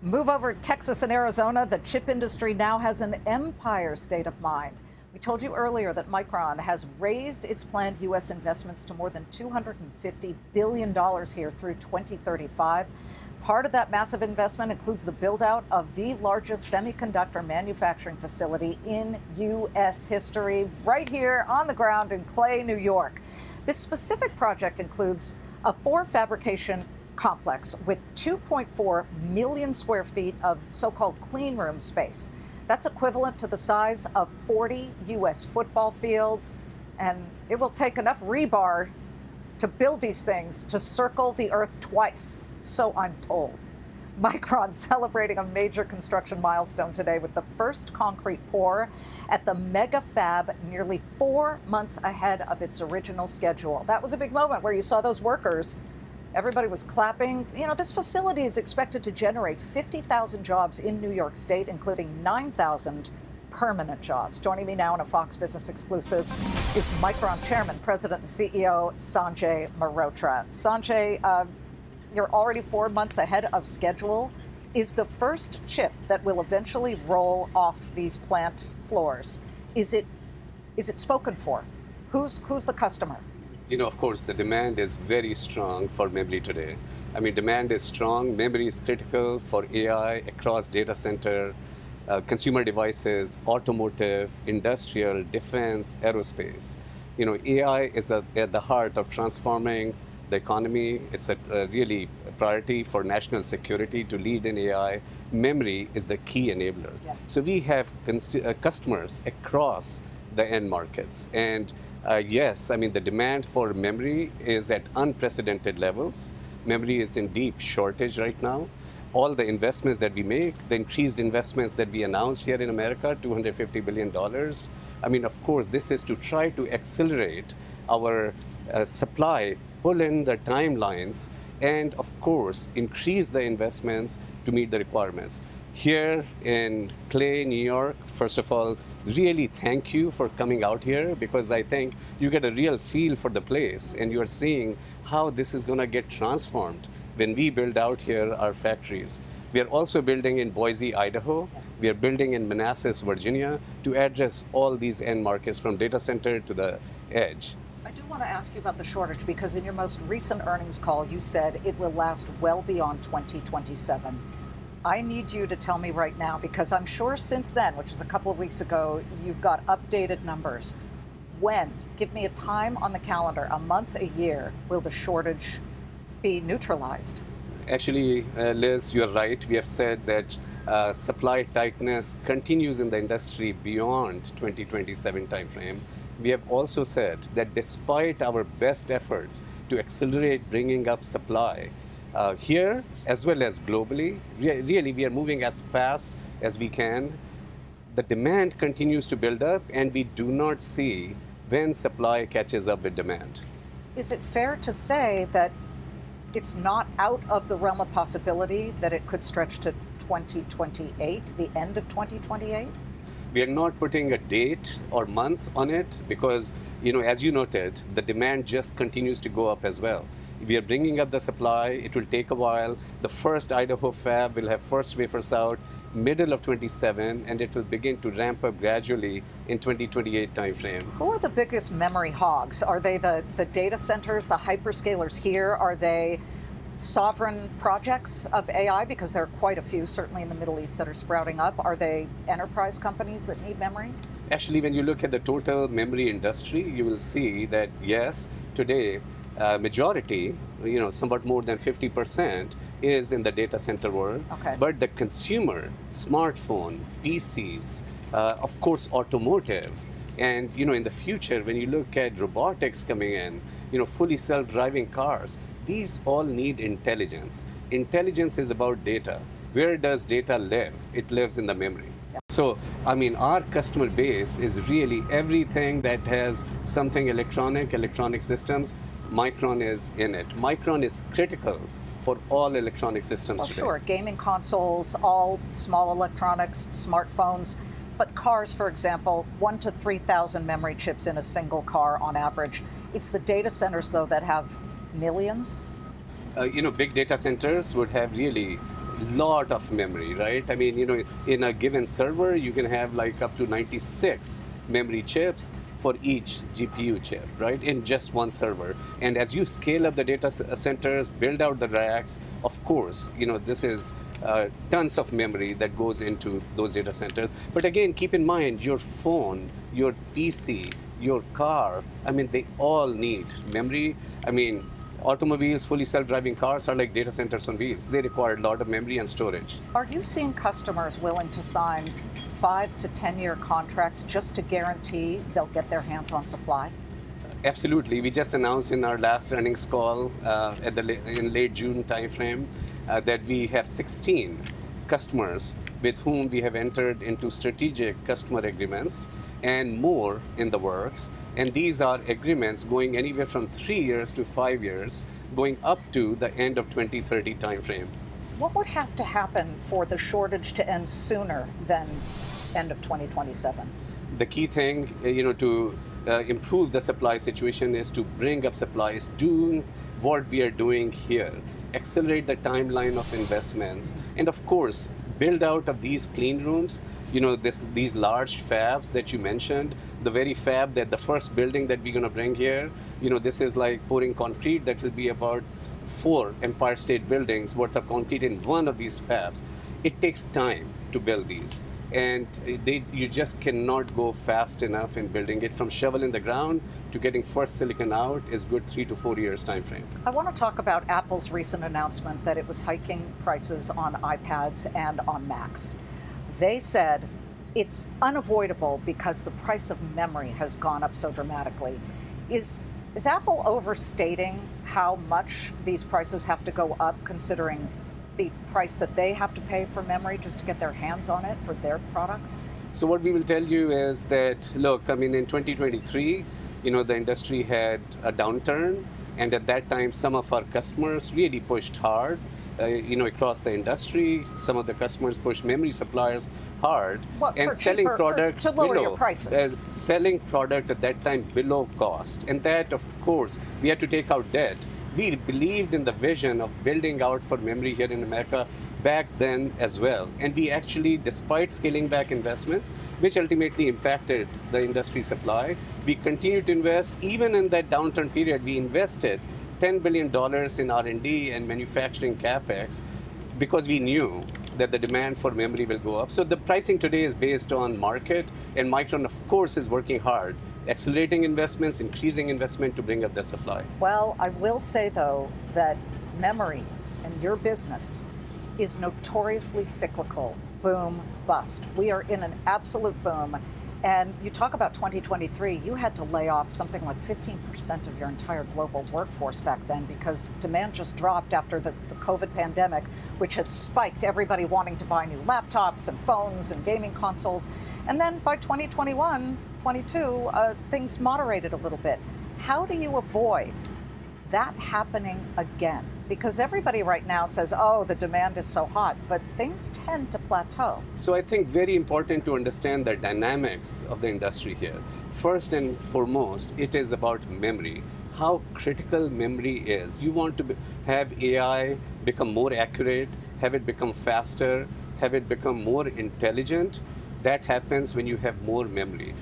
Move over to Texas and Arizona. The chip industry now has an empire state of mind. We told you earlier that Micron has raised its planned U.S. investments to more than $250 billion here through 2035. Part of that massive investment includes the build-out of the largest semiconductor manufacturing facility in U.S. history, right here on the ground in Clay, New York. This specific project includes a 4-fabrication complex with 2.4 million square feet of so-called clean room space. That's equivalent to the size of 40 U.S. football fields, and it will take enough rebar to build these things to circle the Earth twice, so I'm told. Micron celebrating a major construction milestone today with the first concrete pour at the mega fab nearly 4 months ahead of its original schedule. That was a big moment where you saw those workers. Everybody was clapping. You know, this facility is expected to generate 50,000 jobs in New York State, including 9,000 permanent jobs. Joining me now in a Fox Business exclusive is Micron Chairman, President, and CEO Sanjay Mehrotra. Sanjay, you're already 4 months ahead of schedule. Is the first chip that will eventually roll off these plant floors, is it spoken for? Who's the customer? You know, of course, the demand is very strong for memory today. I mean, demand is strong. Memory is critical for AI across data center, consumer devices, automotive, industrial, defense, aerospace. You know, AI is at the heart of transforming the economy. It's a really priority for national security to lead in AI. Memory is the key enabler. Yeah. So we have customers across the end markets. And yes, I mean, the demand for memory is at unprecedented levels. Memory is in deep shortage right now. All the investments that we make, the increased investments that we announced here in America, $250 billion. I mean, of course, this is to try to accelerate our supply, pull in the timelines, and of course, increase the investments to meet the requirements. Here in Clay, New York, first of all, really thank you for coming out here, because I think you get a real feel for the place and you're seeing how this is going to get transformed when we build out here our factories. We are also building in Boise, Idaho. We are building in Manassas, Virginia, to address all these end markets from data center to the edge. I do want to ask you about the shortage, because in your most recent earnings call, you said it will last well beyond 2027. I need you to tell me right now, because I'm sure since then, which was a couple of weeks ago, you've got updated numbers. When? Give me a time on the calendar, a month, a year, will the shortage be neutralized? Actually, Liz, you're right. We have said that supply tightness continues in the industry beyond 2027 timeframe. We have also said that despite our best efforts to accelerate bringing up supply, here as well as globally, really we are moving as fast as we can. The demand continues to build up, and we do not see when supply catches up with demand. Is it fair to say that it's not out of the realm of possibility that it could stretch to 2028, the end of 2028? We are not putting a date or month on it because, you know, as you noted, the demand just continues to go up as well. We are bringing up the supply. It will take a while. The first Idaho fab will have first wafers out middle of 27, and it will begin to ramp up gradually in 2028 timeframe. Who are the biggest memory hogs? Are they the data centers, the hyperscalers here? Are they sovereign projects of AI? Because there are quite a few, certainly in the Middle East, that are sprouting up. Are they enterprise companies that need memory? Actually, when you look at the total memory industry, you will see that, yes, today, majority, you know, somewhat more than 50% is in the data center world. Okay. But the consumer, smartphone, PCs, of course, automotive, and, you know, in the future, when you look at robotics coming in, you know, fully self-driving cars, these all need intelligence. Intelligence is about data. Where does data live? It lives in the memory. Yep. So, I mean, our customer base is really everything that has something electronic systems. Micron is in it. Micron is critical for all electronic systems today. Sure, gaming consoles, all small electronics, smartphones, but cars, for example, 1,000 to 3,000 memory chips in a single car on average. It's the data centers, though, that have millions? You know, big data centers would have really lot of memory, right? I mean, in a given server, you can have like up to 96 memory chips for each GPU chip, right, in just one server. And as you scale up the data centers, build out the racks, of course, this is tons of memory that goes into those data centers. But again, keep in mind, your phone, your PC, your car, I mean, they all need memory. I mean, automobiles, fully self-driving cars are like data centers on wheels. They require a lot of memory and storage. Are you seeing customers willing to sign 5 to 10-year contracts just to guarantee they'll get their hands on supply? Absolutely. We just announced in our last earnings call in late June timeframe that we have 16 customers with whom we have entered into strategic customer agreements and more in the works. And these are agreements going anywhere from 3 years to 5 years, going up to the end of 2030 timeframe. What would have to happen for the shortage to end sooner than end of 2027? The key thing, to improve the supply situation is to bring up supplies, doing what we are doing here, accelerate the timeline of investments, and of course, build out of these clean rooms, these large fabs that you mentioned, the very fab that the first building that we're going to bring here, this is like pouring concrete that will be about 4 Empire State Buildings worth of concrete in one of these fabs. It takes time to build these. And you just cannot go fast enough in building it. From shovel in the ground to getting first silicon out is good 3 to 4 years time frame. I want to talk about Apple's recent announcement that it was hiking prices on iPads and on Macs. They said it's unavoidable because the price of memory has gone up so dramatically. Is Apple overstating how much these prices have to go up, considering the price that they have to pay for memory just to get their hands on it for their products? So what we will tell you is that, look, I mean, in 2023, the industry had a downturn, and at that time, some of our customers really pushed hard, across the industry. Some of the customers pushed memory suppliers hard, and selling product to lower your prices. Selling product at that time below cost, and that, of course, we had to take out debt. We believed in the vision of building out for memory here in America back then as well. And we actually, despite scaling back investments, which ultimately impacted the industry supply, we continued to invest. Even in that downturn period, we invested $10 billion in R&D and manufacturing CapEx because we knew that the demand for memory will go up. So the pricing today is based on market, and Micron, of course, is working hard, accelerating investments, increasing investment to bring up that supply. Well, I will say, though, that memory and your business is notoriously cyclical, boom, bust. We are in an absolute boom. And you talk about 2023, you had to lay off something like 15% of your entire global workforce back then because demand just dropped after the COVID pandemic, which had spiked everybody wanting to buy new laptops and phones and gaming consoles. And then by 2021, 22, things moderated a little bit. How do you avoid that happening again? Because everybody right now says, oh, the demand is so hot, but things tend to plateau. So I think very important to understand the dynamics of the industry here. First and foremost, it is about memory, how critical memory is. You want to have AI become more accurate, have it become faster, have it become more intelligent. That happens when you have more memory.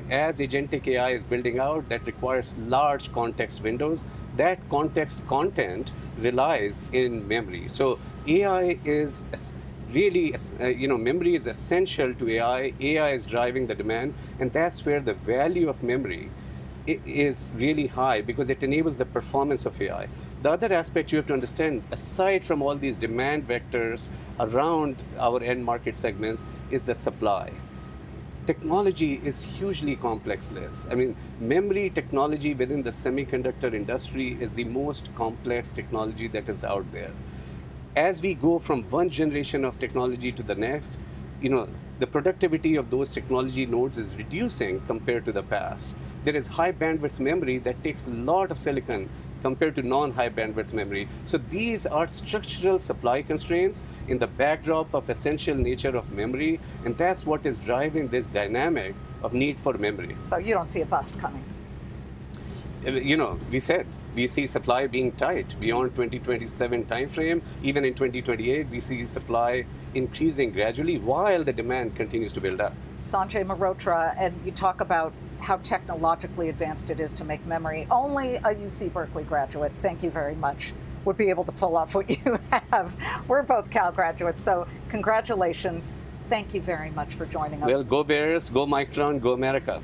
As agentic AI is building out, that requires large context windows. That context content relies in memory. So AI is really, memory is essential to AI. AI is driving the demand, and that's where the value of memory is really high because it enables the performance of AI. The other aspect you have to understand, aside from all these demand vectors around our end market segments, is the supply. Technology is hugely complex, Liz. I mean, memory technology within the semiconductor industry is the most complex technology that is out there. As we go from one generation of technology to the next, the productivity of those technology nodes is reducing compared to the past. There is high bandwidth memory that takes a lot of silicon compared to non-high bandwidth memory. So these are structural supply constraints in the backdrop of essential nature of memory, and that's what is driving this dynamic of need for memory. So you don't see a bust coming? we said we see supply being tight beyond 2027 timeframe. Even in 2028, we see supply increasing gradually while the demand continues to build up. Sanjay Mehrotra, and you talk about how technologically advanced it is to make memory. Only a UC Berkeley graduate, thank you very much, would be able to pull off what you have. We're both Cal graduates, so congratulations. Thank you very much for joining us. Well, go Bears, go Micron, go America.